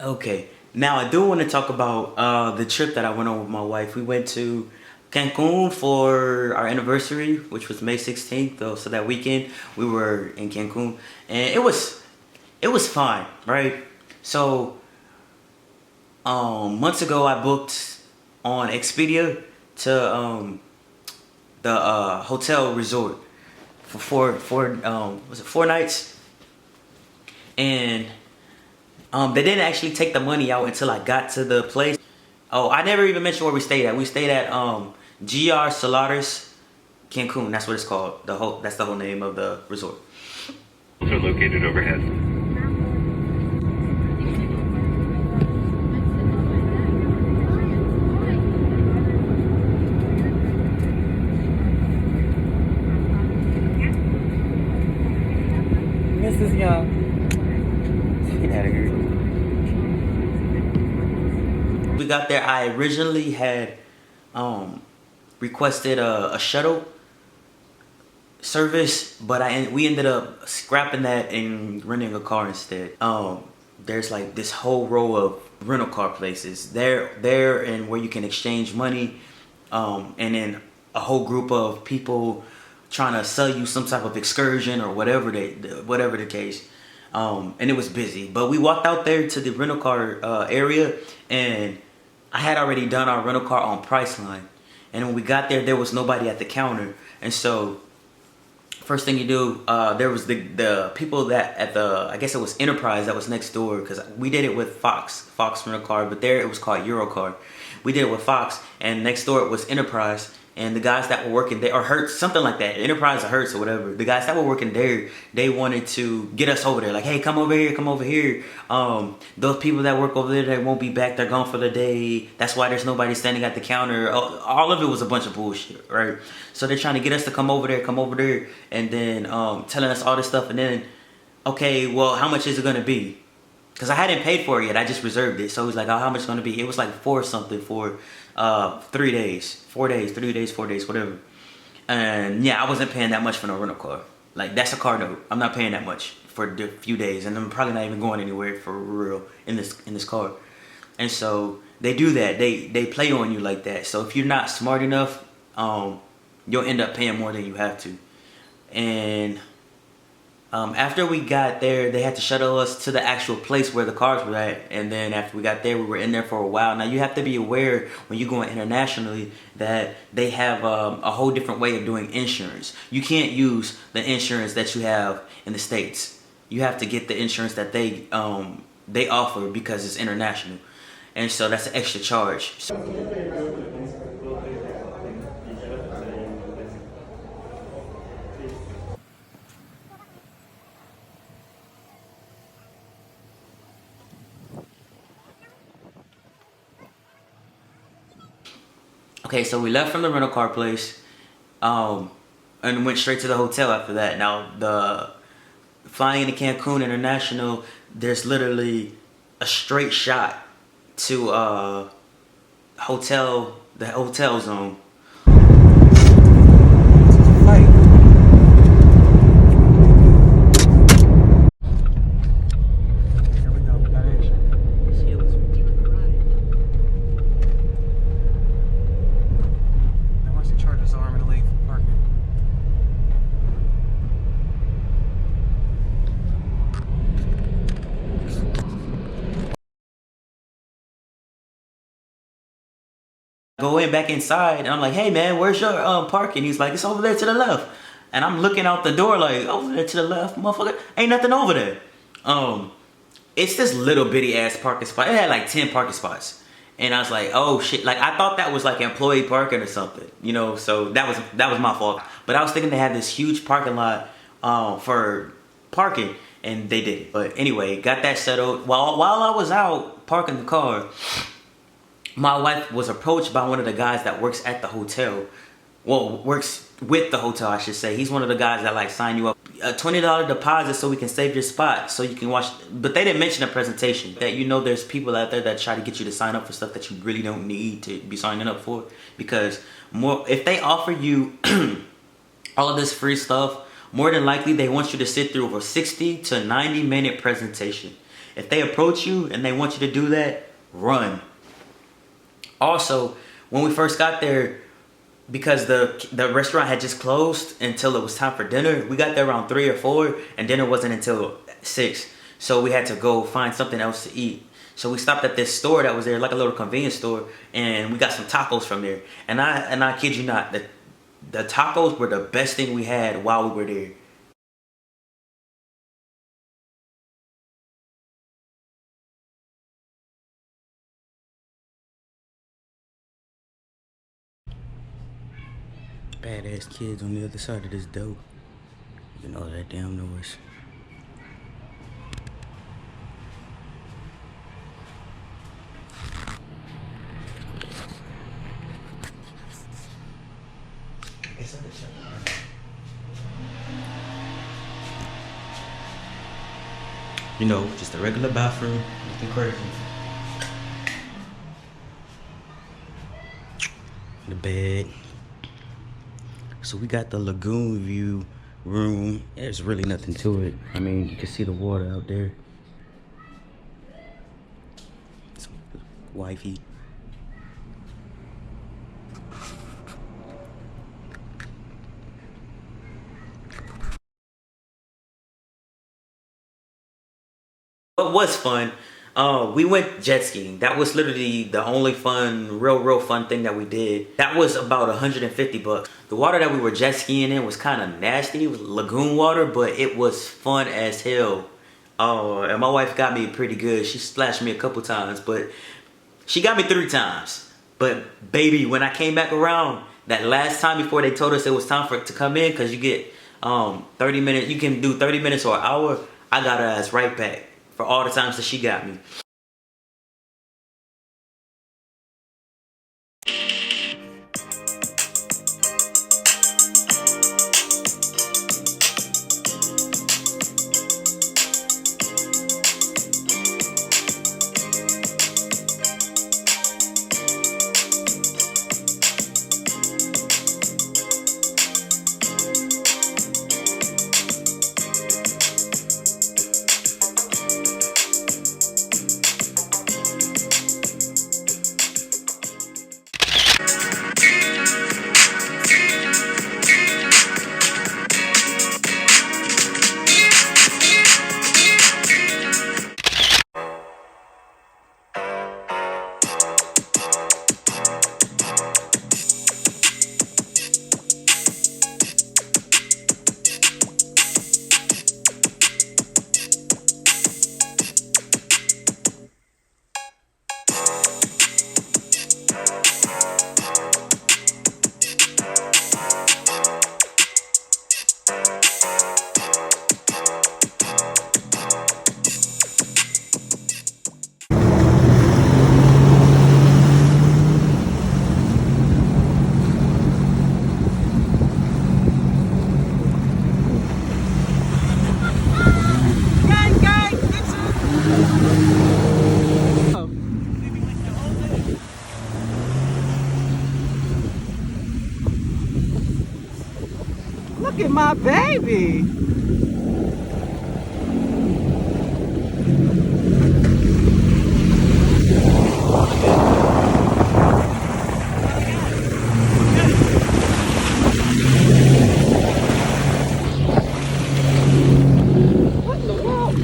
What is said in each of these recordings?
Okay, now I do want to talk about the trip that I went on with my wife. We went to Cancun for our anniversary, which was May 16th. So that weekend we were in Cancun, and it was fine, right? So months ago I booked on Expedia to the hotel resort for was it 4 nights, and they didn't actually take the money out until I got to the place. Oh, I never even mentioned where we stayed at. We stayed at GR Saladas Cancun. That's what it's called. That's the whole name of the resort. Are located overhead. Mrs. Young. Get out of here. We got there. I originally had requested a shuttle service, but we ended up scrapping that and renting a car instead. There's like this whole row of rental car places there and where you can exchange money, and then a whole group of people trying to sell you some type of excursion or whatever the case. And it was busy, but we walked out there to the rental car area, and I had already done our rental car on Priceline, and when we got there was nobody at the counter. And so first thing you do, there was the people that at the, I guess it was Enterprise that was next door, because we did it with Fox rental car, but there it was called Eurocar. We did it with Fox, and next door it was Enterprise. And the guys that were working there, or Hertz, something like that, Enterprise or Hertz or whatever, the guys that were working there, they wanted to get us over there. Like, hey, come over here, come over here. Those people that work over there, they won't be back. They're gone for the day. That's why there's nobody standing at the counter. All of it was a bunch of bullshit, right? So they're trying to get us to come over there, and then telling us all this stuff. And then, okay, well, how much is it going to be? Because I hadn't paid for it yet. I just reserved it. So he was like, oh, how much is it going to be? It was like four something for 3 days. 4 days, 3 days, 4 days, whatever. And yeah, I wasn't paying that much for no rental car. Like, that's a car note. I'm not paying that much for a few days. And I'm probably not even going anywhere for real in this car. And so they do that. They play on you like that. So if you're not smart enough, you'll end up paying more than you have to. And after we got there, they had to shuttle us to the actual place where the cars were at. And then after we got there, we were in there for a while. Now, you have to be aware when you're going internationally that they have a whole different way of doing insurance. You can't use the insurance that you have in the States. You have to get the insurance that they offer because it's international. And so that's an extra charge. Okay, so we left from the rental car place, and went straight to the hotel after that. Now, the flying into Cancun International, there's literally a straight shot to the hotel zone. Going back inside, and I'm like, hey man, where's your parking? He's like, it's over there to the left. And I'm looking out the door like, over there to the left, motherfucker, ain't nothing over there. It's this little bitty ass parking spot. It had like 10 parking spots. And I was like, oh shit, like I thought that was like employee parking or something, you know, so that was my fault. But I was thinking they had this huge parking lot for parking, and they did it. But anyway, got that settled. While I was out parking the car, my wife was approached by one of the guys that works at the hotel. Well, works with the hotel, I should say. He's one of the guys that like sign you up. A $20 deposit so we can save your spot so you can watch. But they didn't mention a presentation. That, you know, there's people out there that try to get you to sign up for stuff that you really don't need to be signing up for. Because if they offer you all of this free stuff, more than likely they want you to sit through a 60 to 90 minute presentation. If they approach you and they want you to do that, run. Also, when we first got there, because the restaurant had just closed until it was time for dinner, we got there around 3 or 4, and dinner wasn't until 6. So we had to go find something else to eat. So we stopped at this store that was there, like a little convenience store, and we got some tacos from there. And I kid you not, the tacos were the best thing we had while we were there. Badass kids on the other side of this dope. You know that damn noise. You know, just a regular bathroom, nothing crazy. The bed. So we got the lagoon view room. There's really nothing to it. I mean, you can see the water out there. It's wifey. What was fun, we went jet skiing. That was literally the only fun, real fun thing that we did. That was about 150 bucks. The water that we were jet skiing in was kind of nasty. It was lagoon water, but it was fun as hell. And my wife got me pretty good. She splashed me a couple times, but she got me 3 times. But baby, when I came back around, that last time before they told us it was time for it to come in, because you get 30 minutes, you can do 30 minutes or an hour, I got her ass right back for all the times that she got me. Look at my baby. What in the world?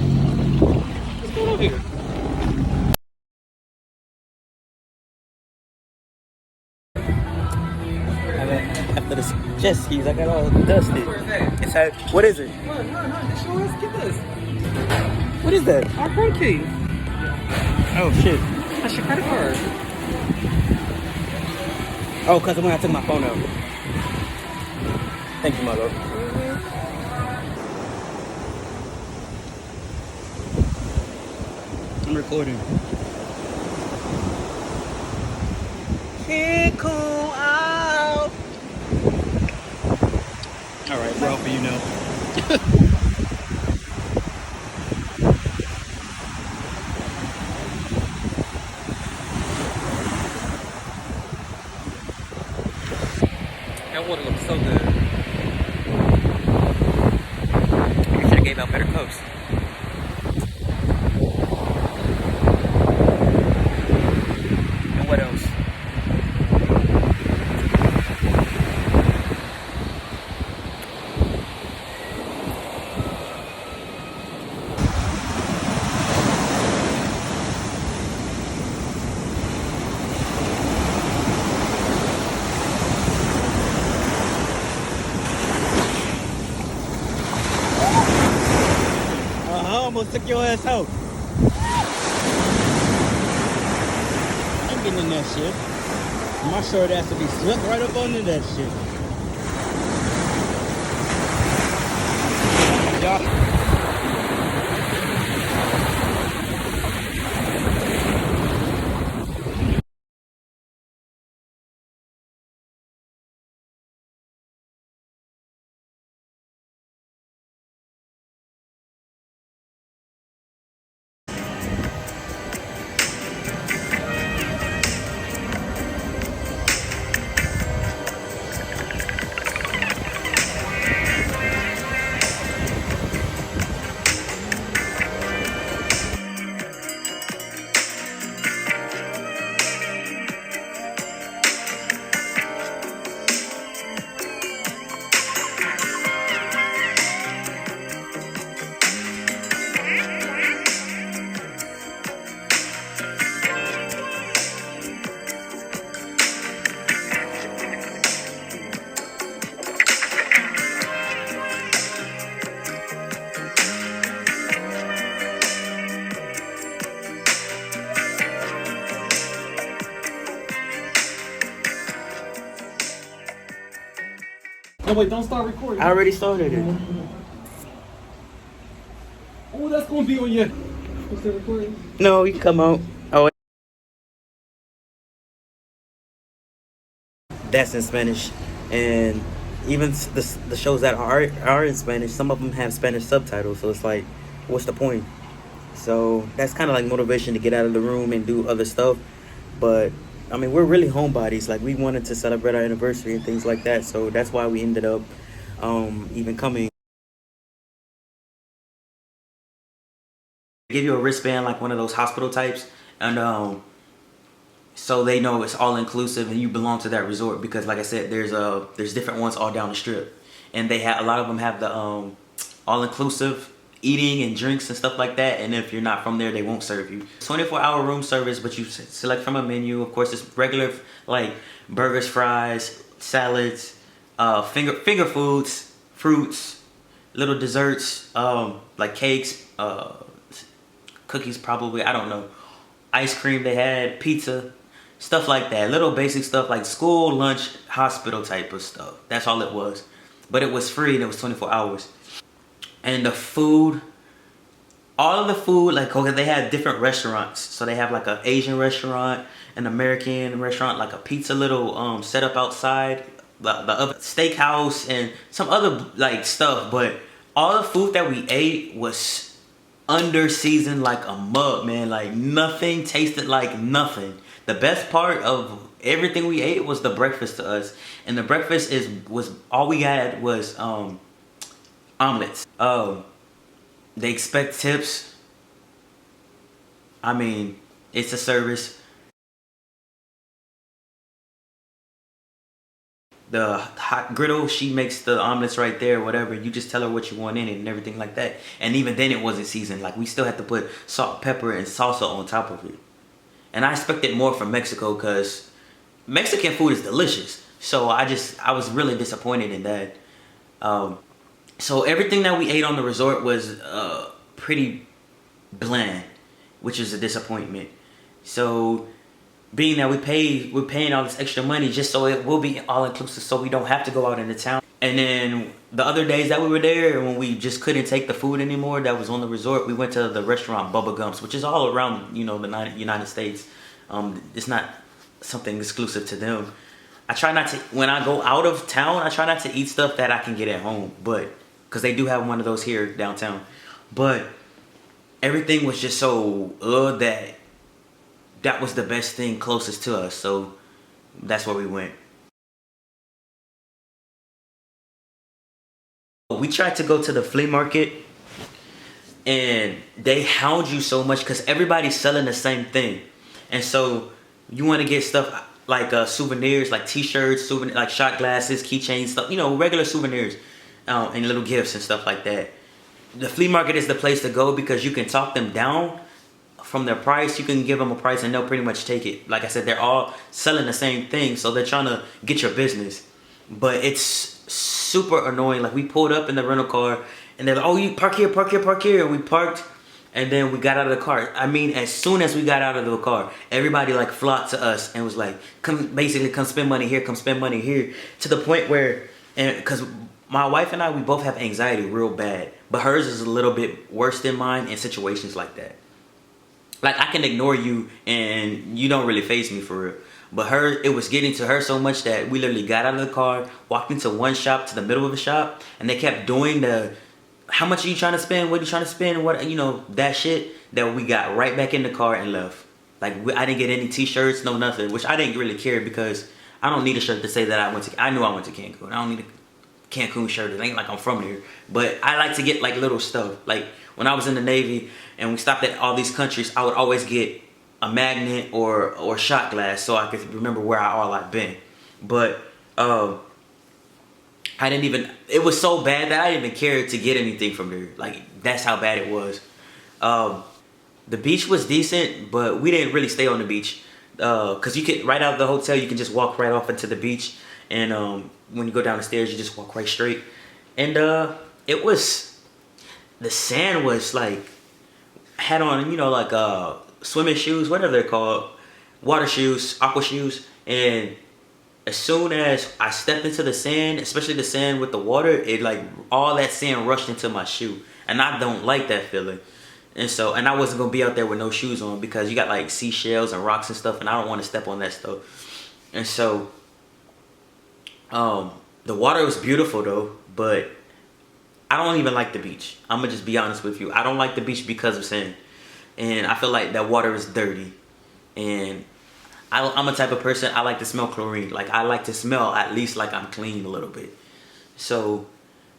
What's going on here? After the jet skis, I got all dusted. It's how, what is it? No, show us. Get this. What is that? Our credit key. Oh shit. That's your credit card. Oh, because when I took my phone out. Thank you, my lord. I'm recording. Cancun out. All right, we're off for you now. That water looks so good. You should have gave out better coats. almost took your ass out. I'm getting in that shit. My short ass will be swept right up under that shit. Y'all. No, wait, don't start recording. I already started it. Oh, that's gonna be on your. What's that recording? No, you can come out. Oh, that's in Spanish, and even the shows that are in Spanish, some of them have Spanish subtitles. So it's like, what's the point? So that's kind of like motivation to get out of the room and do other stuff. But I mean, we're really homebodies. Like, we wanted to celebrate our anniversary and things like that. So that's why we ended up even coming. Give you a wristband, like one of those hospital types, and so they know it's all inclusive and you belong to that resort, because like I said, there's different ones all down the strip, and they have a lot of them have the all inclusive eating and drinks and stuff like that. And if you're not from there, they won't serve you. 24-hour room service, but you select from a menu. Of course, it's regular, like burgers, fries, salads, finger foods, fruits, little desserts, like cakes, cookies probably, I don't know, ice cream they had, pizza, stuff like that. Little basic stuff like school, lunch, hospital type of stuff. That's all it was. But it was free and it was 24 hours. And the food, all of the food, like, okay, they had different restaurants. So they have like an Asian restaurant, an American restaurant, like a pizza little setup outside, the other steakhouse, and some other like stuff. But all the food that we ate was under seasoned like a mug, man. Like, nothing tasted like nothing. The best part of everything we ate was the breakfast to us, and the breakfast was all we had was omelets. They expect tips. I mean, it's a service. The hot griddle, she makes the omelets right there, whatever. You just tell her what you want in it and everything like that. And even then it wasn't seasoned. Like, we still had to put salt, pepper, and salsa on top of it. And I expected more from Mexico, because Mexican food is delicious. So I was really disappointed in that. So everything that we ate on the resort was pretty bland, which is a disappointment. So being that we're paying all this extra money just so it will be all inclusive, so we don't have to go out into town. And then the other days that we were there, when we just couldn't take the food anymore that was on the resort, we went to the restaurant Bubba Gump's, which is all around, you know, the United States. It's not something exclusive to them. I try not to, when I go out of town, I try not to eat stuff that I can get at home, but because they do have one of those here downtown. But everything was just so that was the best thing closest to us, so that's where we went. We tried to go to the flea market, and they hound you so much because everybody's selling the same thing. And so you want to get stuff like souvenirs, like t-shirts, like shot glasses, keychains, stuff, you know, regular souvenirs, and little gifts and stuff like that. The flea market is the place to go because you can talk them down from their price. You can give them a price and they'll pretty much take it. Like I said, they're all selling the same thing, so they're trying to get your business. But it's super annoying. Like, we pulled up in the rental car and they're like, oh, you park here, park here, park here. And we parked, And then we got out of the car. I mean, as soon as we got out of the car, everybody like flocked to us and was like, basically come spend money here, come spend money here. To the point where, and because my wife and I, we both have anxiety real bad. But hers is a little bit worse than mine in situations like that. Like, I can ignore you and you don't really faze me for real. But her, it was getting to her so much that we literally got out of the car, walked into one shop to the middle of the shop, and they kept doing the, how much are you trying to spend? What are you trying to spend? What, you know, that shit, that we got right back in the car and left. Like, I didn't get any t-shirts, no nothing, which I didn't really care because I don't need a shirt to say that I knew I went to Cancun. I don't need a Cancun shirt. It ain't like I'm from here. But I like to get like little stuff. Like when I was in the Navy and we stopped at all these countries, I would always get a magnet or shot glass so I could remember where I've been. But I didn't even, it was so bad that I didn't even care to get anything from there. Like, that's how bad it was. The beach was decent, but we didn't really stay on the beach. Cause you could, right out of the hotel, you can just walk right off into the beach. And when you go down the stairs, you just walk right straight. And it was, the sand was like, had on, you know, like swimming shoes, whatever they're called, water shoes, aqua shoes. And as soon as I stepped into the sand, especially the sand with the water, it like, all that sand rushed into my shoe. And I don't like that feeling. And so, and I wasn't gonna be out there with no shoes on because you got like seashells and rocks and stuff, and I don't want to step on that stuff. And so, the water was beautiful though, but I don't even like the beach. I'm gonna just be honest with you. I don't like the beach because of sand. And I feel like that water is dirty. And I'm a type of person, I like to smell chlorine. Like, I like to smell at least like I'm clean a little bit. So,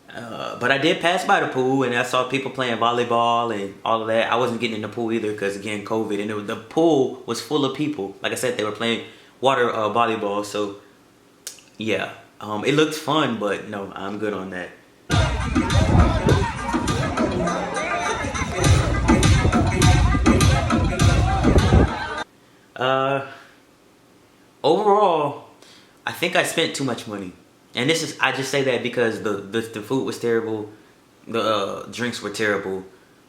but I did pass by the pool and I saw people playing volleyball and all of that. I wasn't getting in the pool either because, again, COVID. And the pool was full of people. Like I said, they were playing water volleyball. So, yeah. It looked fun, but no, I'm good on that. Overall, I think I spent too much money. And this is, I just say that because the food was terrible, the drinks were terrible.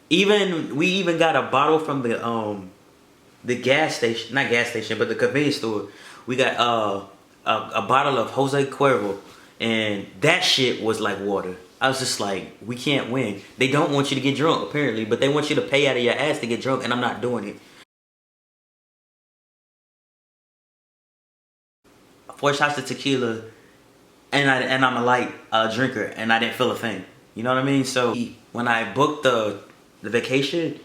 We even got a bottle from the gas station, not gas station, but the convenience store. We got a bottle of Jose Cuervo, and that shit was like water. I was just like, we can't win. They don't want you to get drunk apparently, but they want you to pay out of your ass to get drunk, and I'm not doing it. 4 shots of tequila, and I'm a light drinker, and I didn't feel a thing. You know what I mean? So when I booked the vacation,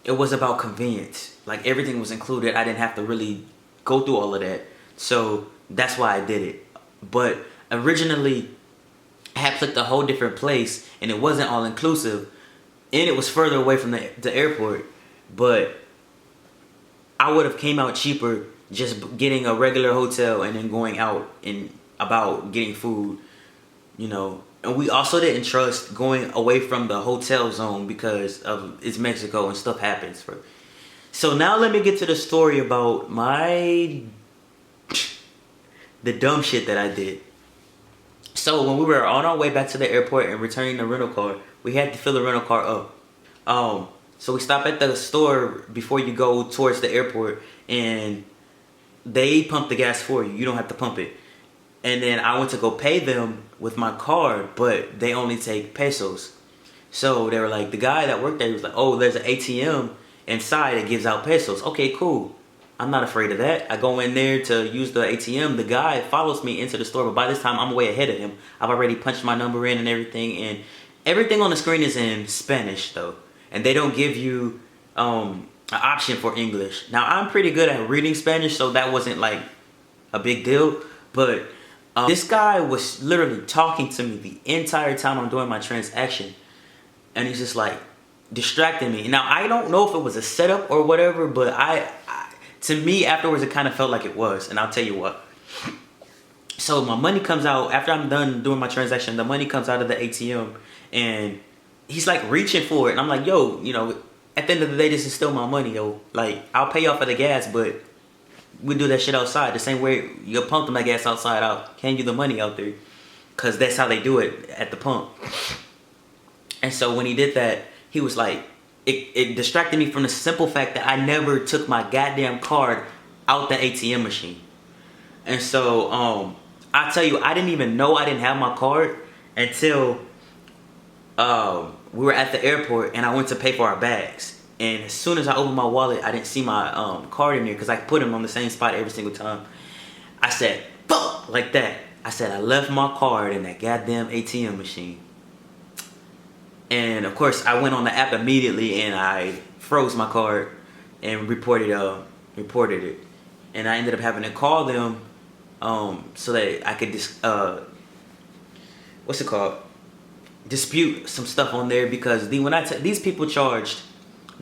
it was about convenience. Like, everything was included. I didn't have to really go through all of that. So that's why I did it. But originally, I had picked a whole different place, and it wasn't all inclusive, and it was further away from the airport. But I would have came out cheaper just getting a regular hotel and then going out and about getting food, you know. And we also didn't trust going away from the hotel zone because of it's Mexico and stuff happens. So now let me get to the story about the dumb shit that I did. So when we were on our way back to the airport and returning the rental car, we had to fill the rental car up. So we stop at the store before you go towards the airport, and they pump the gas for you. You don't have to pump it. And then I went to go pay them with my card, but they only take pesos. So they were like, the guy that worked there was like, oh, there's an ATM inside that gives out pesos. Okay, cool. I'm not afraid of that. I go in there to use the ATM. The guy follows me into the store, but by this time I'm way ahead of him. I've already punched my number in and everything on the screen is in Spanish though. And they don't give you an option for English. Now, I'm pretty good at reading Spanish, so that wasn't like a big deal. But this guy was literally talking to me the entire time I'm doing my transaction. And he's just like distracting me. Now, I don't know if it was a setup or whatever, but to me, afterwards, it kind of felt like it was. And I'll tell you what. So my money comes out, after I'm done doing my transaction, the money comes out of the ATM. And he's like reaching for it. And I'm like, yo, you know, at the end of the day, this is still my money, yo. Like, I'll pay y'all for the gas, but we do that shit outside. The same way you pump them that gas outside, I'll hand you the money out there. Because that's how they do it at the pump. And so when he did that, he was like it distracted me from the simple fact that I never took my goddamn card out the ATM machine. And so I tell you, I didn't even know I didn't have my card until we were at the airport and I went to pay for our bags. And as soon as I opened my wallet, I didn't see my card in there because I put them on the same spot every single time. I said, fuck, like that. I said, I left my card in that goddamn ATM machine. And of course, I went on the app immediately and I froze my card and reported it. And I ended up having to call them so that I could dispute some stuff on there, because these people charged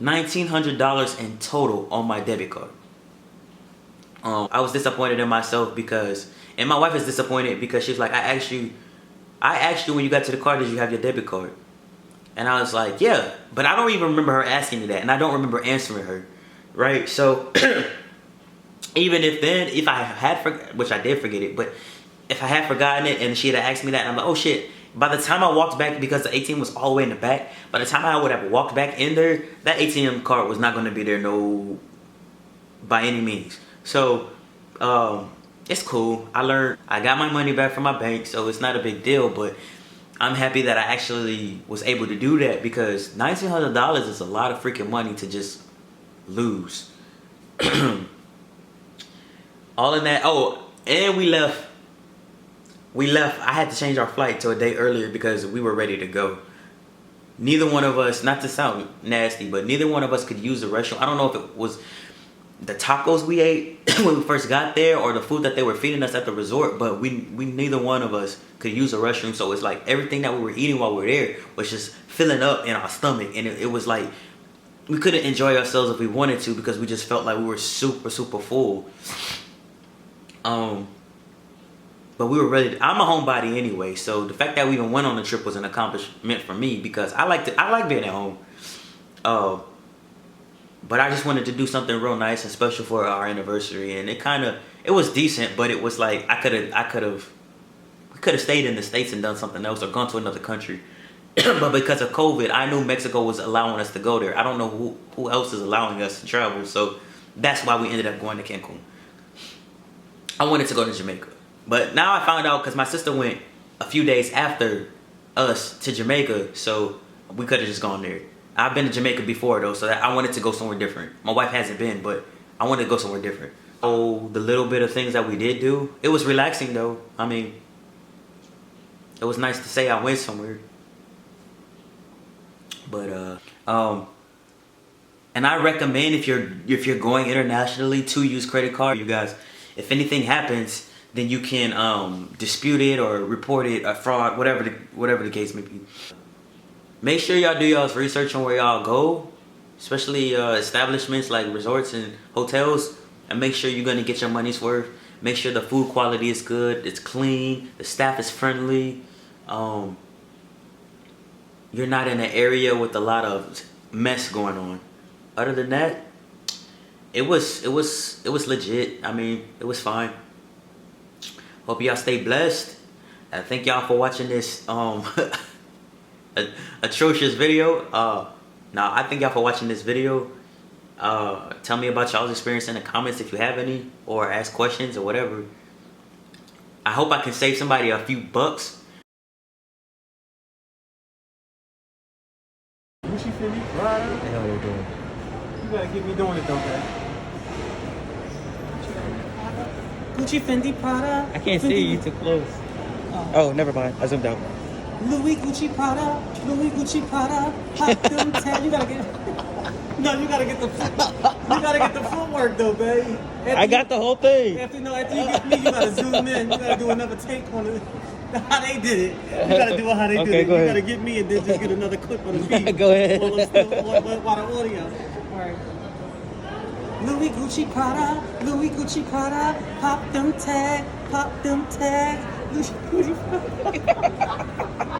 $1,900 in total on my debit card. I was disappointed in myself and my wife is disappointed because she's like, I asked you when you got to the car, did you have your debit card? And I was like, yeah, but I don't even remember her asking me that, and I don't remember answering her, right? So even if I had which I did forget it, but if I had forgotten it and she had asked me that, and I'm like, oh shit. By the time I walked back, because the ATM was all the way in the back, by the time I would have walked back in there, that ATM card was not going to be there, no, by any means. So, it's cool. I got my money back from my bank, so it's not a big deal, but I'm happy that I actually was able to do that, because $1,900 is a lot of freaking money to just lose. All in that. Oh, and we left. I had to change our flight to a day earlier because we were ready to go. Neither one of us, not to sound nasty, but neither one of us could use the restroom. I don't know if it was the tacos we ate when we first got there or the food that they were feeding us at the resort, but we neither one of us could use the restroom. So it's like everything that we were eating while we were there was just filling up in our stomach, and it was like we couldn't enjoy ourselves if we wanted to, because we just felt like we were super full. But we were ready. I'm a homebody anyway, so the fact that we even went on the trip was an accomplishment for me, because I like being at home. But I just wanted to do something real nice and special for our anniversary, and it was decent, but it was like we could have stayed in the States and done something else or gone to another country. But because of COVID, I knew Mexico was allowing us to go there. I don't know who else is allowing us to travel, so that's why we ended up going to Cancun. I wanted to go to Jamaica. But now I found out, because my sister went a few days after us to Jamaica, so we could have just gone there. I've been to Jamaica before, though, so I wanted to go somewhere different. My wife hasn't been, but I wanted to go somewhere different. Oh, the little bit of things that we did do, it was relaxing, though. I mean, it was nice to say I went somewhere. But, and I recommend if you're going internationally to use credit card, you guys, if anything happens, then you can dispute it or report it, a fraud, whatever the case may be. Make sure y'all do y'all's research on where y'all go, especially establishments like resorts and hotels, and make sure you're gonna get your money's worth. Make sure the food quality is good, it's clean, the staff is friendly. You're not in an area with a lot of mess going on. Other than that, it was legit. I mean, it was fine. Hope y'all stay blessed. Thank y'all for watching this atrocious video. Now I thank y'all for watching this video. Tell me about y'all's experience in the comments if you have any, or ask questions or whatever. I hope I can save somebody a few bucks. Gucci Fendi Prada. What the hell you doing? You gotta get me doing it though, man. Gucci Fendi Prada. I can't see you too close. Oh, never mind. I zoomed out. Louis Gucci Prada. Louis Gucci Prada. Pop them tag. You gotta get. No, you gotta get the footwork though, baby. I got the whole thing. After you get me, you gotta zoom in. You gotta do another take on it. How they did it. You gotta do it how they did it. Go ahead. You gotta get me and then just get another clip on the beat. Go ahead. While the audio. Alright. Louis Gucci Prada. Louis Gucci Prada. Pop them tag. Pop them tag. Louis Gucci Prada.